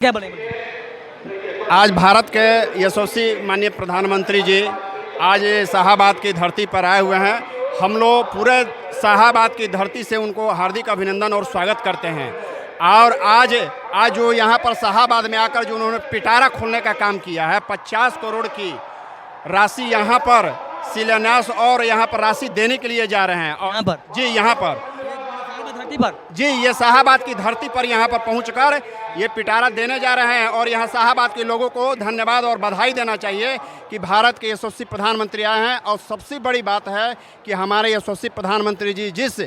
क्या बोलेंगे? आज भारत के यशस्वी माननीय प्रधानमंत्री जी आज शाहाबाद की धरती पर आए हुए हैं। हम लोग पूरे शाहाबाद की धरती से उनको हार्दिक अभिनंदन और स्वागत करते हैं। और आज जो यहाँ पर शाहाबाद में आकर जो उन्होंने पिटारा खोलने का काम किया है, 50 करोड़ की राशि यहाँ पर शिलान्यास और यहाँ पर राशि देने के लिए जा रहे हैं। और यहाँ पर? जी, यहाँ पर धरती पर जी, ये शाहाबाद की धरती पर यहाँ पर पहुँचकर ये पिटारा देने जा रहे हैं। और यहाँ शाहाबाद के लोगों को धन्यवाद और बधाई देना चाहिए कि भारत के यशस्वी प्रधानमंत्री आए हैं। और सबसे बड़ी बात है कि हमारे यशस्वी प्रधानमंत्री जी जिस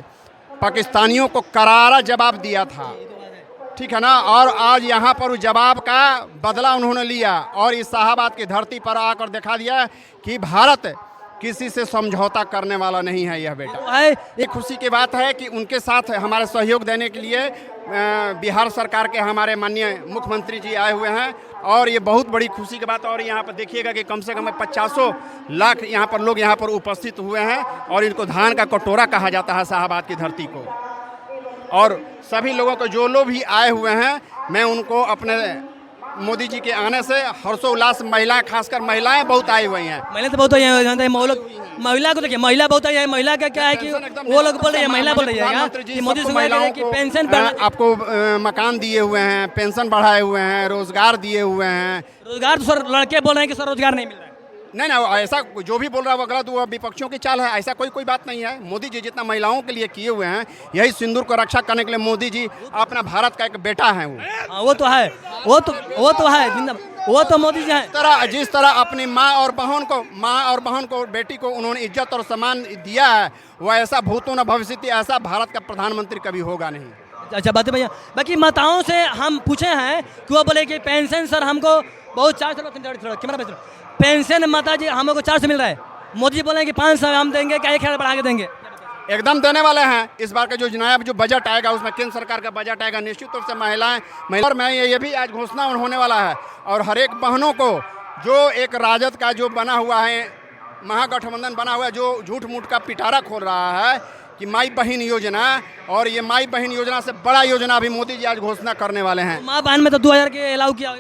पाकिस्तानियों को करारा जवाब दिया था, ठीक है ना, और आज यहाँ पर उस जवाब का बदला उन्होंने लिया और इस शाहाबाद की धरती पर आकर दिखा दिया कि भारत किसी से समझौता करने वाला नहीं है। यह बेटा एक खुशी की बात है कि उनके साथ हमारे सहयोग देने के लिए बिहार सरकार के हमारे माननीय मुख्यमंत्री जी आए हुए हैं और ये बहुत बड़ी खुशी की बात है। और यहाँ पर देखिएगा कि कम से कम 50 लाख यहाँ पर लोग यहाँ पर उपस्थित हुए हैं और इनको धान का कटोरा कहा जाता है शाहाबाद की धरती को। और सभी लोगों को जो लोग भी आए हुए हैं, मैं उनको अपने मोदी जी के आने से हर्षोल्लास, महिलाएं खासकर महिलाएं बहुत आई हुई हैं। महिला तो बहुत आई है, महिला को देखिए, महिला बहुत आई है। महिला का क्या है कि वो लोग बोल रही है, महिला बोल रही है कि मोदी सरकार की पेंशन पर आपको मकान दिए हुए हैं, पेंशन बढ़ाए हुए हैं, रोजगार दिए हुए हैं। रोजगार तो सर लड़के बोल रहे हैं कि सर रोजगार नहीं मिल रहा है। नहीं, ऐसा जो भी बोल रहा है वो गलत, वो विपक्षियों की चाल है। ऐसा कोई बात नहीं है। मोदी जी जितना महिलाओं के लिए किए हुए हैं, यही सिंदूर को रक्षा करने के लिए मोदी जी अपना भारत का एक बेटा है। वो तो है, वो तो है, वो तो मोदी जी है। जिस तरह अपनी माँ और बहन को बेटी को उन्होंने इज्जत और सम्मान दिया है, वह ऐसा भूतों न भविष्यति ऐसा भारत का प्रधानमंत्री कभी होगा नहीं। अच्छा बात है भैया। बाकी माताओं से हम पूछे हैं कि वो बोले कि पेंशन सर हमको बहुत 400 पेंशन माता जी हमको 400 मिल रहा है। मोदी जी बोले हैं कि 500 हम देंगे, क्या 1000 बढ़ा के देंगे? एकदम देने वाले हैं। इस बार का जो नया जो बजट आएगा उसमें केंद्र सरकार का बजट आएगा, निश्चित रूप से महिलाएं और मैं ये भी आज घोषणा होने वाला है। और हर एक बहनों को जो एक राजद का जो बना हुआ है, महागठबंधन बना हुआ है, जो झूठ मूठ का पिटारा खोल रहा है कि माई बहन योजना, और ये माई बहन योजना से बड़ा योजना अभी मोदी जी आज घोषणा करने वाले हैं। माँ बहन में तो 2000 के अलाउ किया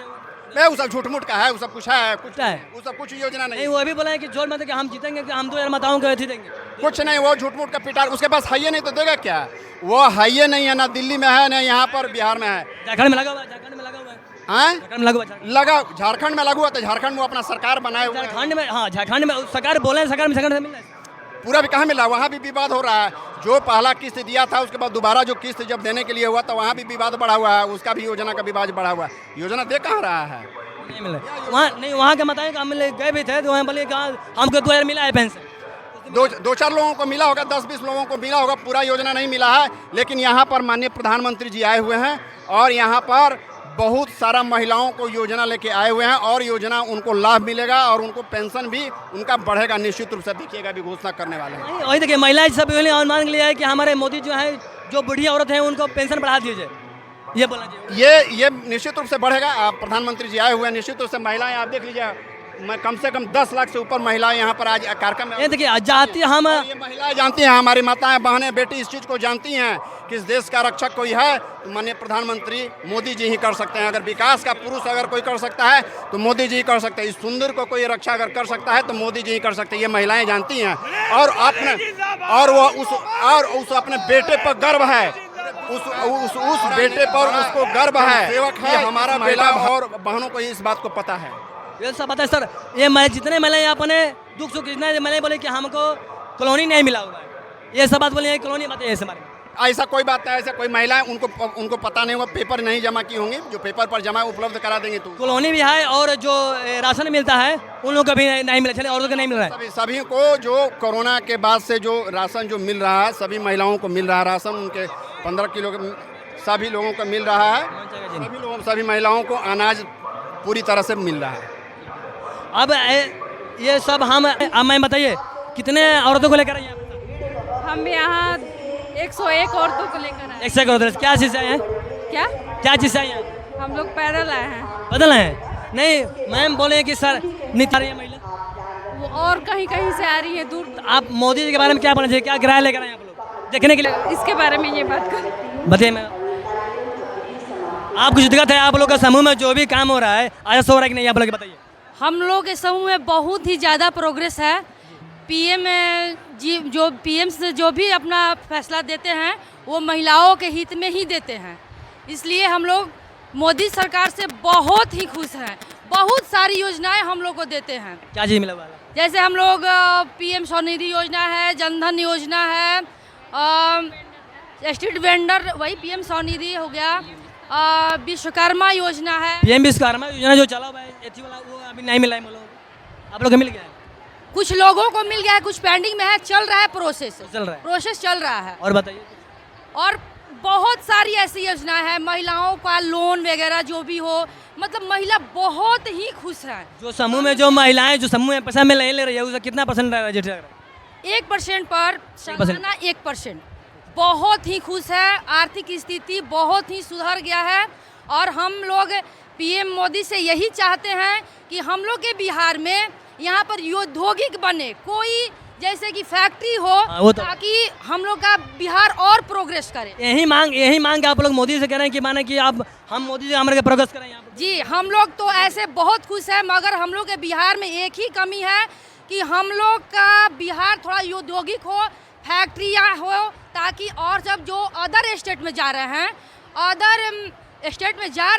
मैं वो सब झूठ मूठ का है, वो सब कुछ है, कुछ है, वो सब कुछ योजना नहीं। वो अभी बोला है कि जोर मत कि हम जीतेंगे, कि हम 2000 माताओं को अथी देंगे। कुछ नहीं, वो झूठ मूठ का पिटार। उसके पास है नहीं तो देगा क्या? वो है नहीं है, ना दिल्ली में है, ना यहाँ पर बिहार में है। झारखंड में लगा हुआ है, झारखंड में लगा हुआ है, झारखंड में लगा हुआ, तो झारखंड में अपना सरकार बनाए हुए। झारखंड में, हाँ झारखंड में सरकार बोले, सरकार में मिल रहा है पूरा भी कहाँ मिला, वहाँ भी विवाद हो रहा है। जो पहला किस्त दिया था उसके बाद दोबारा जो किस्त जब देने के लिए हुआ तो वहाँ भी विवाद बढ़ा हुआ है, उसका भी योजना का विवाद बढ़ा हुआ है। योजना दे कहाँ रहा है? नहीं मिला वहाँ, नहीं वहाँ के बताएं कि हम गए भी थे तो वहाँ बोले कि हमको 2000 मिला है पेंशन। दो चार लोगों को मिला होगा, 10-20 लोगों को मिला होगा, पूरा योजना नहीं मिला है। लेकिन यहाँ पर माननीय प्रधानमंत्री जी आए हुए हैं और यहाँ पर बहुत सारा महिलाओं को योजना लेके आए हुए हैं और योजना उनको लाभ मिलेगा और उनको पेंशन भी उनका बढ़ेगा। निश्चित रूप से देखिएगा भी घोषणा करने वाले हैं। वही देखिए, महिलाएं सब अनुमान लिया है कि हमारे मोदी जो है, जो बुढ़ी औरत है उनको पेंशन बढ़ा दीजिए, ये बोला जी। ये निश्चित रूप से बढ़ेगा। प्रधानमंत्री जी आए हुए हैं, निश्चित रूप से महिलाएं आप देख लीजिए, मैं कम से कम 10 लाख से ऊपर महिलाएं यहाँ पर आज कार्यक्रम में। देखिए जाती हम ये महिलाएं जानती हैं, हमारी माताएं बहनें बेटी इस चीज़ को जानती हैं कि इस देश का रक्षक कोई है तो माननीय प्रधानमंत्री मोदी जी ही कर सकते हैं। अगर विकास का पुरुष अगर कोई कर सकता है तो मोदी जी ही कर सकते हैं। इस सुंदर को कोई रक्षा अगर कर सकता है तो मोदी जी ही कर सकते हैं। ये महिलाएं जानती हैं और उस अपने बेटे पर गर्व है, उस बेटे पर उसको गर्व है, सेवक है हमारा बेटा। और बहनों को इस बात को पता है, ये सब पता है सर। ये मैं जितने महिलाएं अपने दुख सुख जितने महिलाएं बोले कि हमको कॉलोनी नहीं मिला हुआ है, ये सब बात बोले कॉलोनी बात है। ऐसा कोई बात नहीं, ऐसा कोई महिलाएं उनको पता नहीं होगा, पेपर नहीं जमा की होंगी, जो पेपर पर जमा उपलब्ध करा देंगे। तो कॉलोनी भी है और जो राशन मिलता है उन लोगों को भी नहीं मिला, चले और को नहीं मिल रहा है। सभी को जो कोरोना के बाद से जो राशन जो मिल रहा है, सभी महिलाओं को मिल रहा है राशन। उनके 15 किलो सभी लोगों को मिल रहा है। सभी महिलाओं को अनाज पूरी तरह से मिल रहा है। अब ये सब मैं बताइए कितने औरतों को लेकर आए हैं? हम यहाँ 101 औरतों को लेकर आए। 101 औरतें। क्या चीज़ से आए हैं? क्या चीज़ से आए हैं? हम लोग पैदल आए हैं। पैदल आए हैं? नहीं मैम बोले कि सर नहीं आ रही है महिला, वो और कहीं से आ रही है दूर। आप मोदी जी के बारे में क्या बोलना चाहिए, क्या किराया लेकर आए आप लोग देखने के लिए? इसके बारे में ये बात कर बताइए मैम। आप कुछ दिक्कत है आप लोग का समूह में जो भी काम हो रहा है आज हो रहा है कि नहीं आप लोग बताइए। हम लोग के समूह में बहुत ही ज़्यादा प्रोग्रेस है। पीएम से जो भी अपना फैसला देते हैं वो महिलाओं के हित में ही देते हैं, इसलिए हम लोग मोदी सरकार से बहुत ही खुश हैं। बहुत सारी योजनाएं हम लोग को देते हैं। क्या चीज़ मिला हुआ है? जैसे हम लोग पीएम स्वनिधि योजना है, जनधन योजना है, स्ट्रीट वेंडर वही पीएम स्वनिधि हो गया, विश्वकर्मा योजना है। पीएम विश्वकर्मा योजना जो चला हुआ है एथी वाला वो अभी नहीं मिला है आप लोग को मिल गया है? कुछ लोगों को मिल गया है, कुछ पेंडिंग में है, चल रहा है प्रोसेस चल रहा है। और बताइए। और बहुत सारी ऐसी योजनाएं हैं, महिलाओं का लोन वगैरह जो भी हो, मतलब महिला बहुत ही खुश है। जो समूह में जो महिलाएं जो समूह में पैसा में ले रही है उसका कितना परसेंट 1% पर सालाना 1%। बहुत ही खुश है, आर्थिक स्थिति बहुत ही सुधर गया है। और हम लोग पीएम मोदी से यही चाहते हैं कि हम लोग के बिहार में यहाँ पर औद्योगिक बने, कोई जैसे कि फैक्ट्री हो, ताकि हम लोग का बिहार और प्रोग्रेस करे। यही मांग आप लोग मोदी से कह रहे हैं कि माने कि आप हम मोदी से हमारे प्रोग्रेस करें यहाँ पर। जी हम लोग तो ऐसे बहुत खुश हैं, मगर हम लोग के बिहार में एक ही कमी है कि हम लोग का बिहार थोड़ा औद्योगिक हो, फैक्ट्रियाँ हो, ताकि और जब जो अदर स्टेट में जा रहे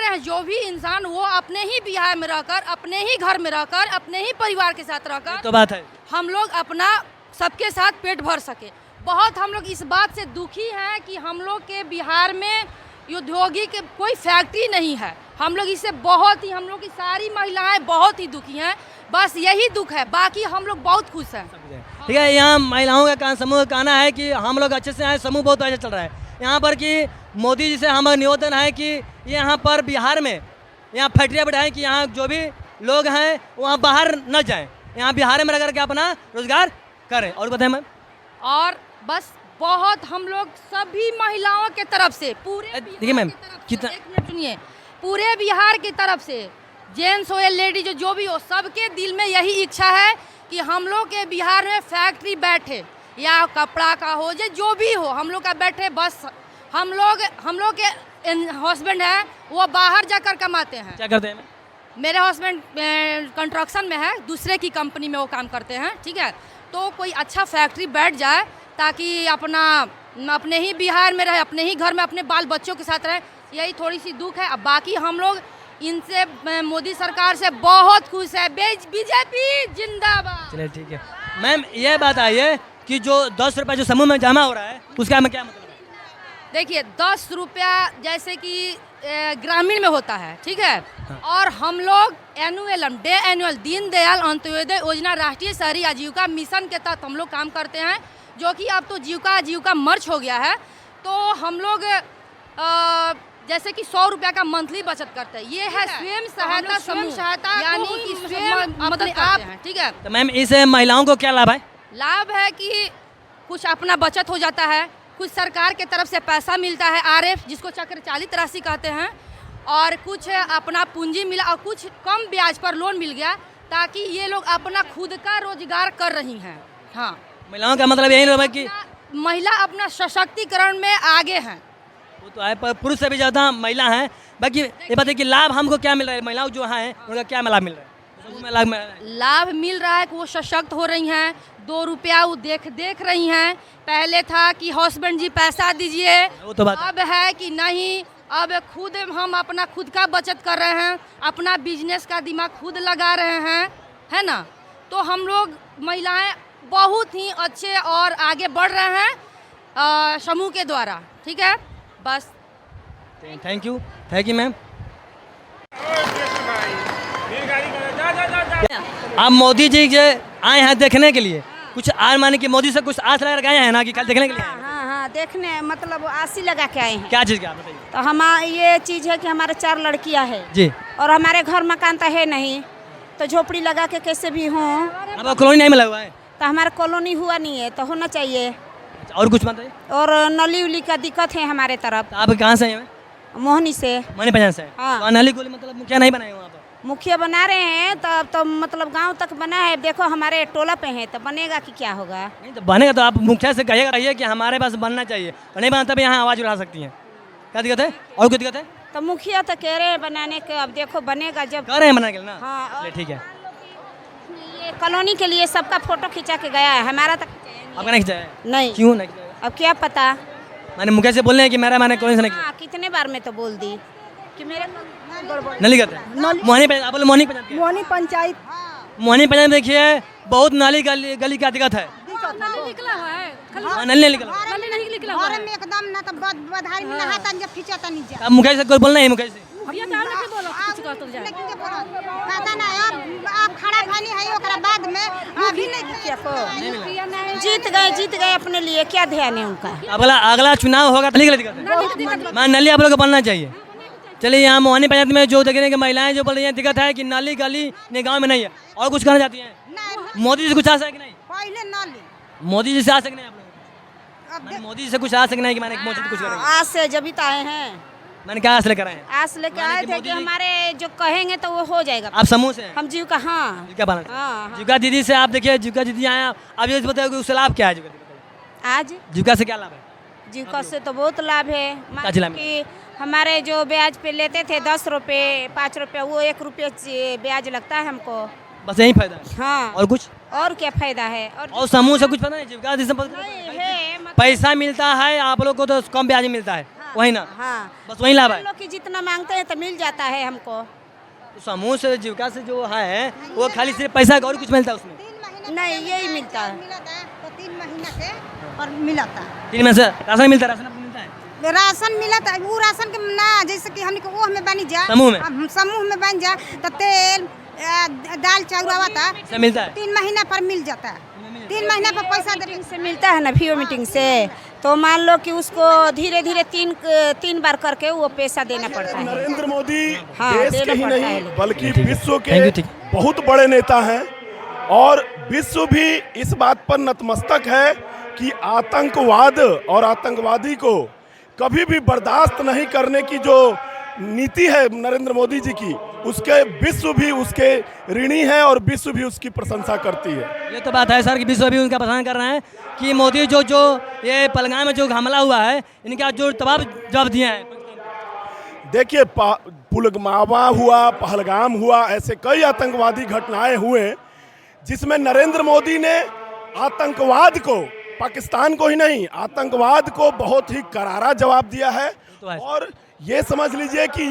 हैं जो भी इंसान वो अपने ही बिहार में रहकर, अपने ही घर में रहकर, अपने ही परिवार के साथ रहकर तो बात है हम लोग अपना सबके साथ पेट भर सके। बहुत हम लोग इस बात से दुखी हैं कि हम लोग के बिहार में औद्योगिक कोई फैक्ट्री नहीं है। हम लोग इससे बहुत ही, हम लोग की सारी महिलाएं बहुत ही दुखी हैं। बस यही दुख है, बाकी हम लोग बहुत खुश हैं। ठीक है, यहाँ महिलाओं का समूह का कहना है कि हम लोग अच्छे से आए, समूह बहुत अच्छा चल रहा है यहाँ पर कि मोदी जी से हमारा निवेदन है कि यहाँ पर बिहार में यहाँ फैक्ट्रियाँ बढ़ाएं कि यहाँ जो भी लोग हैं वहाँ बाहर न जाएं, यहाँ बिहार में रह करके अपना रोजगार करें। और बताएं मैम। और बस बहुत हम लोग सभी महिलाओं के तरफ से पूरे देखिए मैम कितना, एक मिनट सुनिए, पूरे बिहार की तरफ से जेंट्स हो या लेडीज जो भी हो, सबके दिल में यही इच्छा है कि हम लोग के बिहार में फैक्ट्री बैठे या कपड़ा का हो जो भी हो, हम लोग का बैठे। बस हम लोग के हस्बैंड है वो बाहर जाकर कमाते हैं। क्या करते हैं? मेरे हस्बैंड कंस्ट्रक्शन में है, दूसरे की कंपनी में वो काम करते हैं। ठीक है, तो कोई अच्छा फैक्ट्री बैठ जाए ताकि अपने ही बिहार में रहे, अपने ही घर में अपने बाल बच्चों के साथ रहे, यही थोड़ी सी दुख है। अब बाकी हम लोग इनसे मोदी सरकार से बहुत खुश है। बीजेपी जिंदाबाद। चलिए ठीक है मैम, ये बात आइए कि जो 10 रुपये जो समूह में जमा हो रहा है उसका हमें क्या मतलब है? देखिए 10 रुपया जैसे कि ग्रामीण में होता है, ठीक है। हाँ। और हम लोग एनुअल दीनदयाल अंत्योदय योजना राष्ट्रीय शहरी आजीविका मिशन के तहत हम लोग काम करते हैं, जो कि अब तो आजीविका मर्ज हो गया है। तो हम लोग जैसे कि 100 रुपया का मंथली बचत करते हैं। ये है स्वयं सहायता समूह, यानी कि स्वयं मदद करते हैं। ठीक है, तो मैम इससे महिलाओं को क्या लाभ है? लाभ है कि कुछ अपना बचत हो जाता है, कुछ सरकार के तरफ से पैसा मिलता है, आरएफ जिसको चक्र चालित राशि कहते हैं, और कुछ अपना पूंजी मिला और कुछ कम ब्याज पर लोन मिल गया, ताकि ये लोग अपना खुद का रोजगार कर रही हैं। हाँ, महिलाओं का मतलब यही है कि महिला अपना सशक्तिकरण में आगे हैं। वो तो है, पर पुरुष से भी ज़्यादा महिला हैं। बाकी ये बात है कि लाभ हमको क्या मिल रहा है, महिलाओं जो हैं उनका क्या लाभ मिल रहा है? लाभ मिल रहा है कि वो सशक्त हो रही हैं। 2 रुपया वो देख रही हैं। पहले था कि हस्बैंड जी पैसा दीजिए, तो अब है कि नहीं, अब खुद हम अपना खुद का बचत कर रहे हैं, अपना बिजनेस का दिमाग खुद लगा रहे हैं, है ना। तो हम लोग महिलाएं बहुत ही अच्छे और आगे बढ़ रहे हैं समूह के द्वारा। ठीक है, बस थैंक यू मैम। आप मोदी जी के आए हैं देखने के लिए, कुछ आज माने कि मोदी से कुछ आस लगा के आए हैं ना कि कल देखने के लिए? हाँ, देखने मतलब आसी लगा के आए हैं। क्या चीज़ का बताइए? तो हम ये चीज़ है कि हमारे 4 लड़कियां हैं जी, और हमारे घर मकान तो है नहीं, तो झोपड़ी लगा के कैसे भी हों। अब कॉलोनी नहीं मिला हुआ है? तो हमारा कॉलोनी हुआ नहीं है, तो होना चाहिए। और कुछ बताइए। और नली उली का दिक्कत है हमारे तरफ। तो आप कहाँ से हैं? मोहनी से। मनी पंचायत से? हाँ। तो नाली गोली मतलब मुखिया नहीं बनाए वहाँ पर? मुखिया बना रहे हैं, तो अब तो मतलब गांव तक बना है। देखो हमारे टोला पे है, तो बनेगा कि क्या होगा? नहीं तो बनेगा तो आप मुखिया से कहिए कि हमारे पास बनना चाहिए, और नहीं बना तब यहाँ आवाज़ उठा सकती हैं। क्या दिक्कत है? और कोई दिक्कत है? तो मुखिया तो कह रहे हैं बनाने के, अब देखो बनेगा जब। कह रहे हैं बना के ना। हाँ, और चलिए ठीक है। ये कॉलोनी के लिए सबका फोटो खिंचा के गया है, हमारा तक आपका नहीं खिंचाया? नहीं। क्यों नहीं खिंचाया? अब क्या पता। मैंने मुकेश से बोलने हैं कि मैंने कौन से नहीं हाँ, कितने बार मैं तो बोल दी कि मेरे नली करते हैं। मोहनी पे आप बोले मोहनी पंचायत के? मोहनी पंचायत मोहनी पंचायत में देखिए बहुत नाली गली का दिक्कत है। नली निकला हुआ है, हाँ, नली नहीं निकला। नली नहीं निकला हुआ है। एकदम ना तो बधाई में नहाता जब खिंचाता नहीं जा। अब मुकेश से कोई बोलना है मुकेश से? मुखिया तो आने के बोलो कुछ कर तो जाए। लेकिन के बोला कहता ना अब खड़ा खानी है ओकरा बाद में अभी नहीं मुखिया को जीत गए अपने लिए, क्या ध्यान है उनका। अगला चुनाव होगा तो नली का दिक्कत है। मैं नली आप लोग को बनना चाहिए। चलिए यहाँ मोहनी पंचायत में जो देख रहे हैं कि महिलाएं जो बोल रही हैं दिक्कत है कि नाली गली गाँव में नहीं है। और कुछ कहना चाहती हैं? मोदी जी से कुछ आ सके कि नहीं? पहले नाली मोदी जी से आ सकते हैं आप लोग? मोदी जी से कुछ आ सकना है कि मैंने मोदी जी कुछ करेंगे? आज से जब तो आए हैं, मैंने क्या आस लेकर आए हैं? आज लेके माने आए कि थे मोदी कि जी- हमारे जो कहेंगे तो वो हो जाएगा। आप समूह से हैं? हम जीव का हाँ जीविका पालन से। हाँ, हाँ। जीविका दीदी से आप देखिए जीविका दीदी आए आप ये बताओ कि उससे लाभ क्या है? आज जीविका से क्या लाभ है? जीविका से तो बहुत लाभ है। मान जिला में? कि हमारे जो ब्याज पे लेते थे 10 रुपये 5 रुपये, वो 1 रुपये ब्याज लगता है हमको। बस यही फायदा है हाँ, और कुछ? और क्या फायदा है। और समूह से कुछ पता नहीं? जीविका दीदी से नहीं है, मतलब- पैसा मिलता है आप लोग को तो कम ब्याज मिलता है, वही ना? हाँ, बस वही लाभ है। हम लोग की जितना मांगते हैं तो मिल जाता है हमको। तो समूह से जीविका से जो है वो खाली सिर्फ पैसा का और कुछ मिलता है उसमें? 3 महीने नहीं, यही मिलता है। मिला था तो 3 महीने के और मिला था 3 महीने से राशन मिलता है? राशन आपको मिलता है? राशन मिला था। वो राशन के ना जैसे कि हमने वो हमें बनी जा समूह में? हम समूह में बन जा तो तेल दाल चाउर था सब मिलता है? 3 महीने पर मिल जाता है। 3 महीने पर पैसा दे से मिलता है ना वीओ मीटिंग से, तो मान लो कि उसको धीरे धीरे तीन बार करके वो पैसा देना पड़ता है। नरेंद्र मोदी हाँ, देश देना के ही पड़ता नहीं है। बल्कि ठीक है। विश्व Thank you, के ठीक। बहुत बड़े नेता हैं और विश्व भी इस बात पर नतमस्तक है कि आतंकवाद और आतंकवादी को कभी भी बर्दाश्त नहीं करने की जो नीति है नरेंद्र मोदी जी की, उसके विश्व भी उसके ऋणी है और विश्व भी उसकी प्रशंसा करती है। ये तो बात है सर कि विश्व भी उनका पसंद कर रहे हैं कि मोदी जो ये पहलगाम में जो हमला हुआ है इनका जो जवाब दिए हैं। देखिए पुलवामा हुआ, पहलगाम हुआ, ऐसे कई आतंकवादी घटनाएं हुए जिसमें नरेंद्र मोदी ने आतंकवाद को, पाकिस्तान को ही नहीं आतंकवाद को बहुत ही करारा जवाब दिया है। तो है। और ये समझ लीजिए कि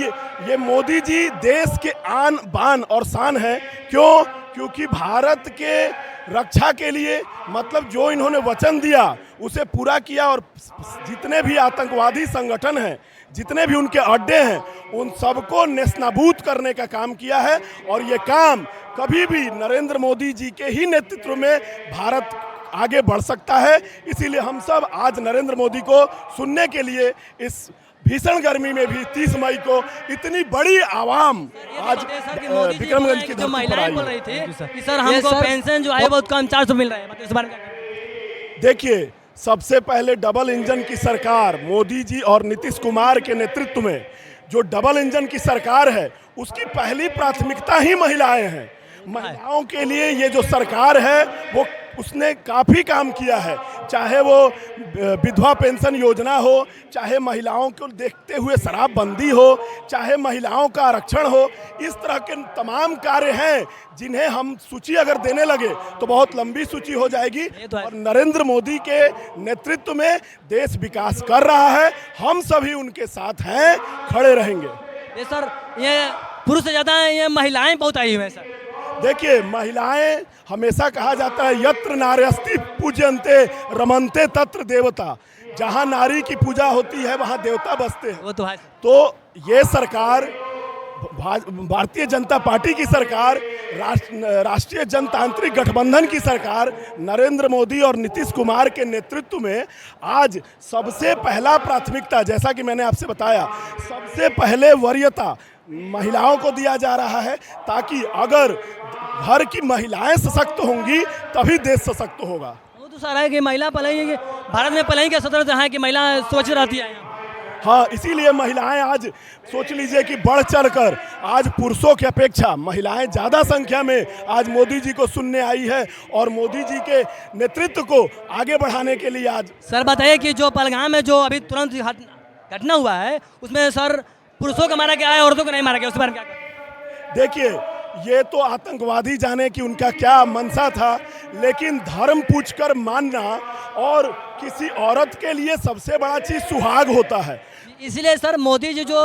ये मोदी जी देश के आन बान और शान है। क्यों? क्योंकि भारत के रक्षा के लिए मतलब जो इन्होंने वचन दिया उसे पूरा किया और जितने भी आतंकवादी संगठन हैं, जितने भी उनके अड्डे हैं, उन सबको नेस्तनाबूद करने का काम किया है। और ये काम कभी भी नरेंद्र मोदी जी के ही नेतृत्व में भारत आगे बढ़ सकता है। इसीलिए हम सब आज नरेंद्र मोदी को सुनने के लिए इस भीषण गर्मी में भी 30 मई को इतनी बड़ी आवाम आज विक्रमगंज की जो धरती पर महिलाएं आई बोल है। रही थी कि सर हमको पेंशन जो है बहुत कम 400 मिल रहा है, मतलब इस बारे में क्या कहेंगे? देखिए, सबसे पहले डबल इंजन की सरकार मोदी जी और नीतीश कुमार के नेतृत्व में जो डबल इंजन की सरकार है उसकी पहली प्राथमिकता ही महिलाएं हैं। महिलाओं के लिए ये जो सरकार है वो उसने काफ़ी काम किया है, चाहे वो विधवा पेंशन योजना हो, चाहे महिलाओं को देखते हुए शराबबंदी हो, चाहे महिलाओं का आरक्षण हो। इस तरह के तमाम कार्य हैं जिन्हें हम सूची अगर देने लगे तो बहुत लंबी सूची हो जाएगी। और नरेंद्र मोदी के नेतृत्व में देश विकास कर रहा है, हम सभी उनके साथ हैं, खड़े रहेंगे। ये सर ये पुरुष से ज़्यादा ये महिलाएं बहुत आई हुई हैं सर। देखिए, महिलाएं हमेशा कहा जाता है यत्र नार्यस्ति पूज्यन्ते रमन्ते तत्र देवता, जहाँ नारी की पूजा होती है वहाँ देवता बसते हैं। वो तो है। तो ये सरकार भारतीय जनता पार्टी की सरकार, राष्ट्रीय जनतांत्रिक गठबंधन की सरकार नरेंद्र मोदी और नीतीश कुमार के नेतृत्व में आज सबसे पहला प्राथमिकता, जैसा कि मैंने आपसे बताया, सबसे पहले वरीयता महिलाओं को दिया जा रहा है, ताकि अगर घर की महिलाएं सशक्त होंगी तभी देश सशक्त होगा। वो तो सर है कि महिला पलाई कि भारत में पलाई का स्वतंत्रता है कि महिला सोच रहती है। हाँ, इसीलिए महिलाएं आज सोच लीजिए कि बढ़ चढ़कर आज पुरुषों की अपेक्षा महिलाएं ज़्यादा संख्या में आज मोदी जी को सुनने आई है और मोदी जी के नेतृत्व को आगे बढ़ाने के लिए आज। सर बताइए कि जो पहलगाम में जो अभी तुरंत घटना हुआ है उसमें सर पुरुषों को मारा गया है, औरतों को नहीं मारा गया, उस बारे में क्या कहें? देखिए, ये तो आतंकवादी जाने कि उनका क्या मंशा था, लेकिन धर्म पूछकर मानना और किसी औरत के लिए सबसे बड़ा चीज सुहाग होता है। इसलिए सर मोदी जी जो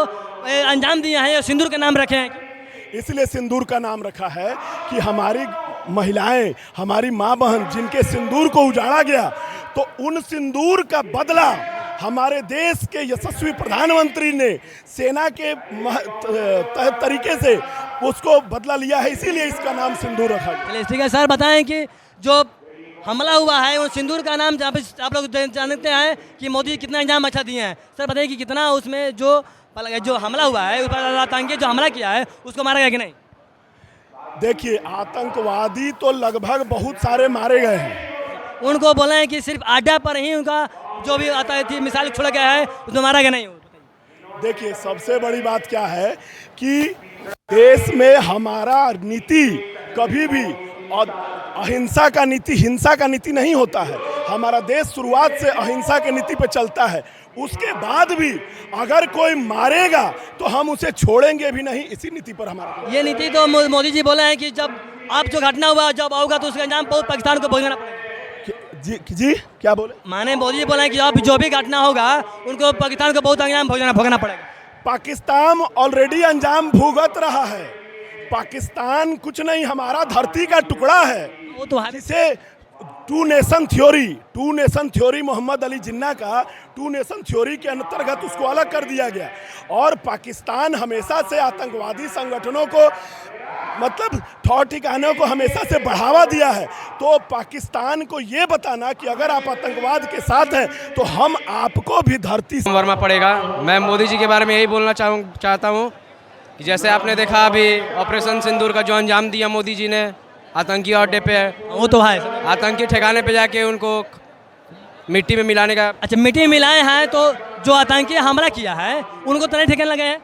अंजाम दिए हैं, सिंदूर का नाम रखे हैं। इसलिए सिंदूर का नाम रखा है कि हमारी महिलाएं, हमारी माँ बहन जिनके सिंदूर को उजाड़ा गया, तो उन सिंदूर का बदला हमारे देश के यशस्वी प्रधानमंत्री ने सेना के तरीके से उसको बदला लिया है, इसीलिए इसका नाम सिंदूर रखा गया। चलिए ठीक है सर, बताएं कि जो हमला हुआ है उस सिंदूर का नाम आप लोग जानते हैं कि मोदी कितना अंजाम अच्छा दिए हैं। सर बताइए कि कितना उसमें जो हमला हुआ है, उस पर आतंकी जो हमला किया है उसको मारा गया कि नहीं? देखिए, आतंकवादी तो लगभग बहुत सारे मारे गए हैं। उनको बोले हैं कि सिर्फ अड्डा पर ही उनका जो भी आता थी मिसाइल छोड़ा गया है, उसमें मारा गया नहीं। देखिए, सबसे बड़ी बात क्या है कि देश में हमारा नीति कभी भी और अहिंसा का नीति, हिंसा का नीति नहीं होता है। हमारा देश शुरुआत से अहिंसा के नीति पे चलता है। उसके बाद भी अगर कोई मारेगा तो हम उसे छोड़ेंगे भी नहीं, इसी नीति पर हमारा। ये नीति तो मोदी जी बोले हैं कि जब आप जो घटना हुआ जब होगा तो उसका अंजाम पाकिस्तान को भुगतना पड़ेगा। जी क्या बोले? माने मोदी जी बोले हैं कि अब जो भी घटना होगा उनको पाकिस्तान को बहुत अंजाम भुगतना पड़ेगा। पाकिस्तान ऑलरेडी अंजाम भुगत रहा है। पाकिस्तान कुछ नहीं, हमारा धरती का टुकड़ा है। वो तो है। जिसे two nation theory Mohammad Ali Jinnah का टू नेशन थ्योरी के अंतर्गत उसको अलग कर दिया गया। और पाकिस्तान हमेशा से आतंकवादी संगठनों को, मतलब ठौर ठिकानों को हमेशा से बढ़ावा दिया है। तो पाकिस्तान को ये बताना कि अगर आप आतंकवाद के साथ हैं तो हम आपको भी धरती से वर्मा पड़ेगा। मैं मोदी जी के बारे में यही बोलना चाहता हूँ कि जैसे आपने देखा अभी ऑपरेशन सिंदूर का जो अंजाम दिया मोदी जी ने आतंकी अड्डे पे, वो तो है। आतंकी ठिकाने पे जाके उनको मिट्टी में मिलाने का। अच्छा, मिट्टी में मिलाए हैं तो जो आतंकी हमला किया है उनको तो नहीं ठिकाने लगे हैं?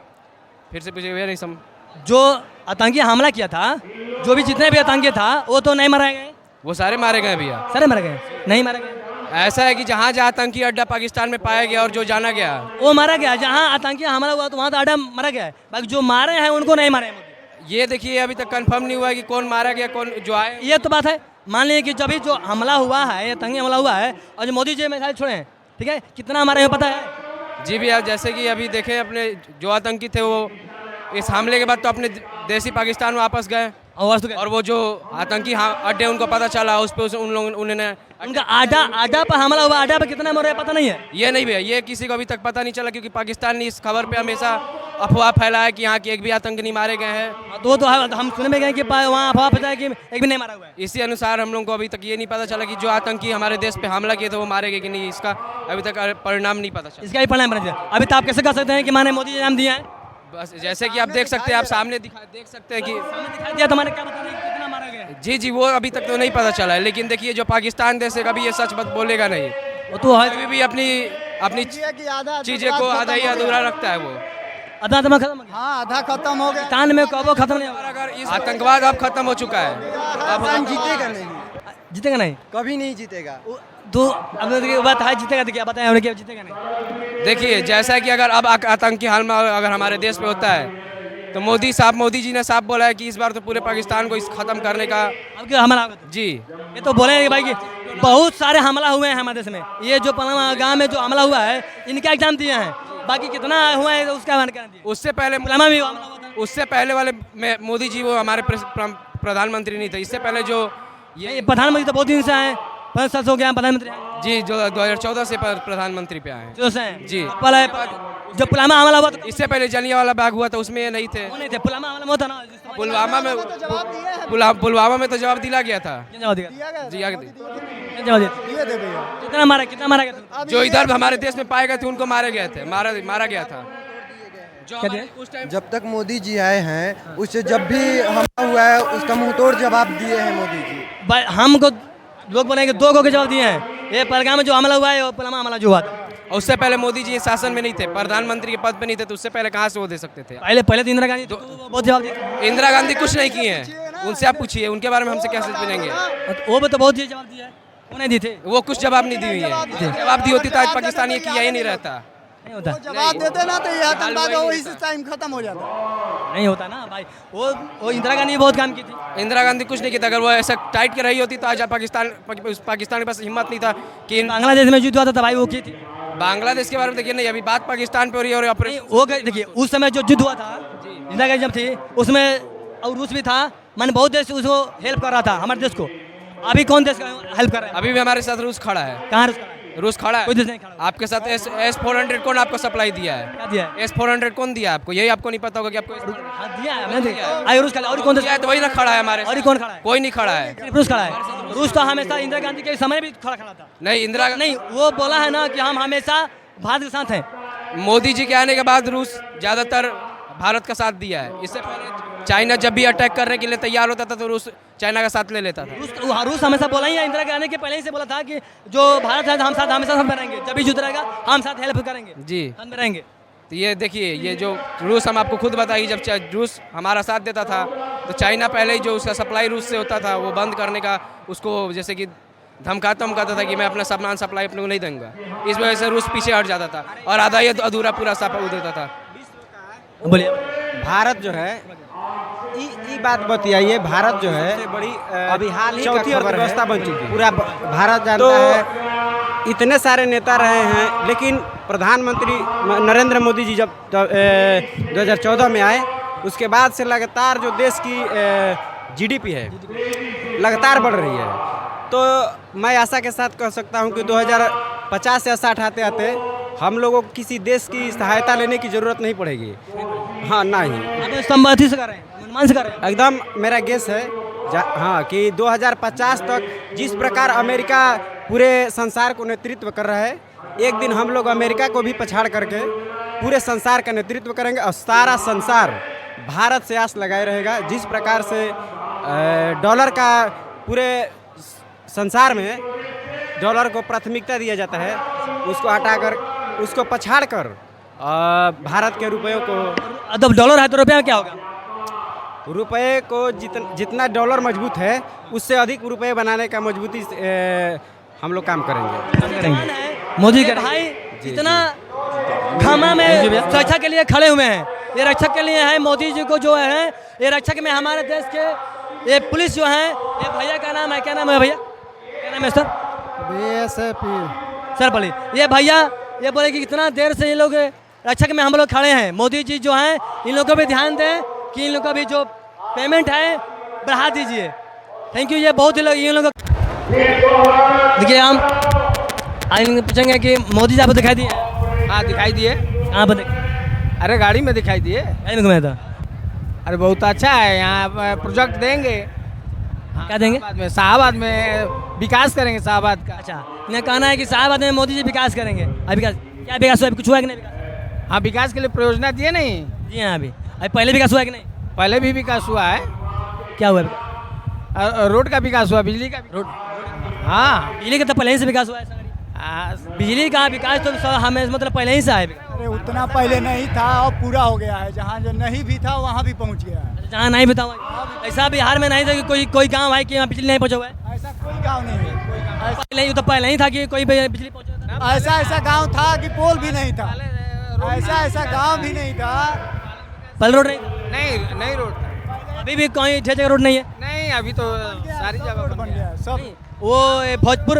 फिर से पूछे नहीं समझ। जो आतंकी हमला किया था, जो भी जितने भी आतंकी था वो तो नहीं मारे गए? वो सारे मारे गए भैया। सारे मारे गए? नहीं मारे गए। ऐसा है कि जहाँ जहाँ आतंकी अड्डा पाकिस्तान में पाया गया और जो जाना गया वो मारा गया। जहाँ आतंकी हमला हुआ तो वहाँ तो अड्डा मारा गया है, बाकी जो मारे हैं उनको नहीं मारे। ये देखिए अभी तक कंफर्म नहीं हुआ है कि कौन मारा गया, कौन जो आए। ये तो बात है। मान लीजिए कि जब भी जो हमला हुआ है, आतंकी हमला हुआ है और जो मोदी जी मिसाइल छोड़े हैं, ठीक है, कितना हमारे यहाँ पता है? जी भैया, जैसे कि अभी देखें अपने जो आतंकी थे वो इस हमले के बाद तो अपने देसी पाकिस्तान वापस गए। और वो जो आतंकी अड्डे उनको पता चला उस पर उन लोगों उन्होंने उनका अड्डा पर हमला हुआ, अड्डा पर कितना मरे पता नहीं है। ये नहीं भैया, ये किसी को अभी तक पता नहीं चला क्योंकि पाकिस्तान ने इस खबर पे हमेशा अफवाह फैलाया कि यहाँ के एक भी आतंकी नहीं मारे गए हैं। तो हम सुनने में गए कि वहाँ अफवाह फैलाया कि एक भी नहीं मारा हुआ है। इसी अनुसार हम लोगों को अभी तक ये नहीं पता चला कि जो आतंकी हमारे देश पे हमला किए थे वो मारे गए कि नहीं, इसका अभी तक परिणाम नहीं पता चला। इसका ही परिणाम बना। अभी तो आप कैसे कह सकते हैं कि माने मोदी जी नाम दिया है? बस जैसे कि आप देख सकते हैं, आप सामने देख सकते हैं कि दिखाई दिया तो मैंने क्या बता रहे कितना मारा गया? जी वो अभी तक तो नहीं पता चला है, लेकिन देखिए जो पाकिस्तान देश है कभी ये सच बात बोलेगा नहीं। वो तो है, कभी भी अपनी चीजें को आधा ही अधूरा रखता है। वो आधा खत्म हो गया। हाँ, आधा खत्म हो गया। पाकिस्तान में कब खत्म नहीं होगा? अगर इस आतंकवाद अब खत्म हो चुका है, अब जीतेगा नहीं, जीतेगा नहीं, कभी नहीं जीतेगा। तो अब बात है जीतेगा तो क्या बताएं, और क्या जीतेगा नहीं? देखिए जैसा कि अगर अब आतंकी हमला अगर हमारे देश पे होता है तो मोदी जी ने साफ बोला है कि इस बार तो पूरे पाकिस्तान को इस खत्म करने का अब क्या हमला होगा? जी ये तो बोले कि भाई कि बहुत सारे हमला हुए हैं हमारे देश में। ये जो पलामा गांव में जो हमला हुआ है इनका एग्जाम दिए हैं, बाकी कितना हुआ है उसका मान कर दिया। उससे पहले पुलवामा भी हमला हुआ था। उससे पहले वाले में मोदी जी वो हमारे प्रधानमंत्री नहीं थे। इससे पहले जो ये प्रधानमंत्री तो बहुत दिन से आए, 5 साल हो गया प्रधानमंत्री जी, जो 2014 से प्रधानमंत्री पे आए जो से जी। जब पुलवामा हमला हुआ तो इससे पहले जलियांवाला बाग हुआ था, उसमें ये नहीं थे। वो नहीं थे। पुलवामा हमला हुआ था ना, पुलवामा में तो जवाब दिला गया था। जवाब दिया जी जवाब दिया। कितना मारा गया? जो इधर हमारे देश में पाए गए थे उनको मारे गए थे, मारा गया था। जब तक मोदी जी आए हैं उससे जब भी हमला हुआ है उसका मुंहतोड़ जवाब दिए हैं मोदी जी। हमको लोग बोलेंगे 2 गो के जवाब दिए हैं। ये पहलगाम में जो हमला हुआ है और पुलवामा हमला जो हुआ था। और उससे पहले मोदी जी शासन में नहीं थे, प्रधानमंत्री के पद पे नहीं थे, तो उससे पहले कहाँ से वो दे सकते थे? पहले तो इंदिरा गांधी बहुत जवाब दिए। इंदिरा गांधी कुछ नहीं किए हैं, उनसे आप पूछिए, उनके बारे में हमसे कैसे पूछेंगे? वो भी तो बहुत जवाब दिया है, वो नहीं दिए थे। वो कुछ जवाब नहीं दी हुई है। जवाब दी होती तो आज पाकिस्तान ये किया ही नहीं रहता। नहीं होता, जवाब देते ना तो ये आतंकवाद वही से टाइम खत्म हो जाता। नहीं होता ना भाई। वो इंदिरा गांधी बहुत काम की थी। इंदिरा गांधी कुछ नहीं किया था। अगर वो ऐसा टाइट के रही होती तो आज पाकिस्तान के पास हिम्मत नहीं था कि बांग्लादेश में युद्ध हुआ था भाई, वो की थी। बांग्लादेश के बारे में देखिए नहीं, अभी बात पाकिस्तान पे हो रही है। और नहीं, ऑपरेशन वो देखिए उस समय जो युद्ध हुआ था, इंदिरा गांधी जब थी उसमें, और रूस भी था, मैंने बहुत देश उसको हेल्प कर रहा था हमारे देश को। अभी कौन देश हेल्प कर रहा है? अभी भी हमारे साथ रूस खड़ा है। कहाँ रूस खड़ा है? रूस खड़ा है, कोई देश नहीं खड़ा। आपके साथ S-400 कौन आपको सप्लाई दिया है? क्या दिया है? S-400 कौन दिया आपको? यही आपको नहीं पता होगा कि आपको हाँ, दिया है, मैंने दिया है। आई रूस खड़ा है, और कौन देश? दिया है तो वही ना खड़ा है हमारे। और कौन खड़ा है? कोई नहीं खड़ा है। सिर्फ रूस खड़ा है। रूस तो हमेशा इंदिरा गांधी के समय भी खड़ा था। नहीं, इंदिरा नहीं, वो बोला है ना कि हम हमेशा भारत के साथ हैं। मोदी जी के आने के बाद रूस ज़्यादातर भारत का साथ दिया है। इससे पहले चाइना जब भी अटैक करने के लिए तैयार होता था तो रूस चाइना का साथ ले लेता था। रूस हमेशा बोला ही है, इंदिरा गांधी के पहले ही से बोला था कि जो भारत है हम साथ हमेशा साथ रहेंगे, जब भी युद्ध रहेगा हम साथ हेल्प करेंगे जी, साथ में रहेंगे। तो ये देखिए, ये जो रूस, हम आपको खुद बताइए, जब रूस हमारा साथ देता था तो चाइना पहले ही जो उसका सप्लाई रूस से होता था वो बंद करने का, उसको जैसे कि धमकाता था कि मैं अपना सामान सप्लाई अपने को नहीं दूंगा। इस वजह से रूस पीछे हट जाता था और आधा या अधूरा पूरा सप्लाई देता था। बोलिए। भारत जो है ई बात बताइए, भारत जो है बड़ी अभी हाल ही चौथी अर्थव्यवस्था बन चुकी है। पूरा भारत जानता है, इतने सारे नेता रहे हैं, लेकिन प्रधानमंत्री नरेंद्र मोदी जी जब 2014 में आए, उसके बाद से लगातार जो देश की GDP है लगातार बढ़ रही है। तो मैं आशा के साथ कह सकता हूं कि 2050 या 60 आते आते हम लोगों को किसी देश की सहायता लेने की ज़रूरत नहीं पड़ेगी। हाँ, ना ही आप संबंधित से कर रहे हैं, अनुमान से कर रहे हैं। एकदम मेरा गेस है हाँ कि 2050 तक जिस प्रकार अमेरिका पूरे संसार को नेतृत्व कर रहा है, एक दिन हम लोग अमेरिका को भी पछाड़ करके पूरे संसार का नेतृत्व करेंगे और सारा संसार भारत से आस लगाए रहेगा। जिस प्रकार से डॉलर का पूरे संसार में डॉलर को प्राथमिकता दिया जाता है, उसको हटाकर, उसको पछाड़कर भारत के रुपयों को, अब डॉलर है तो रुपया क्या होगा? रुपये को जितना डॉलर मजबूत है उससे अधिक रुपये बनाने का मजबूती हम लोग काम करेंगे। मोदी के भाई जितना खामा में रक्षा के लिए खड़े हुए हैं, ये रक्षक के लिए है। मोदी जी को जो है ये रक्षक में हमारे देश के ये पुलिस जो है, ये भैया का नाम है, क्या नाम है भैया? क्या नाम है सर? BSF सर बोलिए। ये भैया ये बोले कि कितना देर से ये लोग रक्षक में हम लोग खड़े हैं। मोदी जी जो हैं इन लोगों को भी ध्यान दें कि इन लोगों का भी जो पेमेंट है बढ़ा दीजिए। Thank you. ये बहुत ही लोग इन लोगों देखिए, हम आगे पूछेंगे कि मोदी जी आपको दिखाई दिए? हाँ, दिखाई दिए। कहाँ पर? अरे गाड़ी में दिखाई दिए। गाड़ी में घुमाया था? अरे बहुत अच्छा है, यहाँ प्रोजेक्ट देंगे। क्या देंगे? शाहबाद में विकास करेंगे, शाहबाद का। अच्छा, इन्हें कहना है कि शाहबाद में मोदी जी विकास करेंगे। अभी विकास क्या विकास हुआ? कुछ हुआ कि नहीं विकास? हाँ, विकास के लिए परियोजना दिए नहीं? जी हाँ, अभी पहले विकास हुआ कि नहीं? पहले भी विकास हुआ है। क्या हुआ? रोड का विकास हुआ, बिजली का रोड। हाँ, बिजली का तो पहले ही से विकास हुआ है। बिजली का विकास तो हमें मतलब पहले ही से है। अरे उतना पहले नहीं था, अब पूरा हो गया है। जहाँ जो नहीं भी था वहाँ भी पहुँच गया है। जहाँ नहीं बताओ, ऐसा बिहार में नहीं था कि कोई गांव है कि यहाँ बिजली नहीं पहुँचा हुआ है। ऐसा कोई गांव नहीं है। पहले तो पहले ही था कि कोई बिजली पहुँचा था। ऐसा गांव था कि पोल भी नहीं था। ऐसा गांव भी नहीं था। पहले रोड नहीं था? नहीं रोड था। अभी भी कहीं जगह रोड नहीं है? नहीं, अभी तो सारी जगह बन गया सब। वो भोजपुर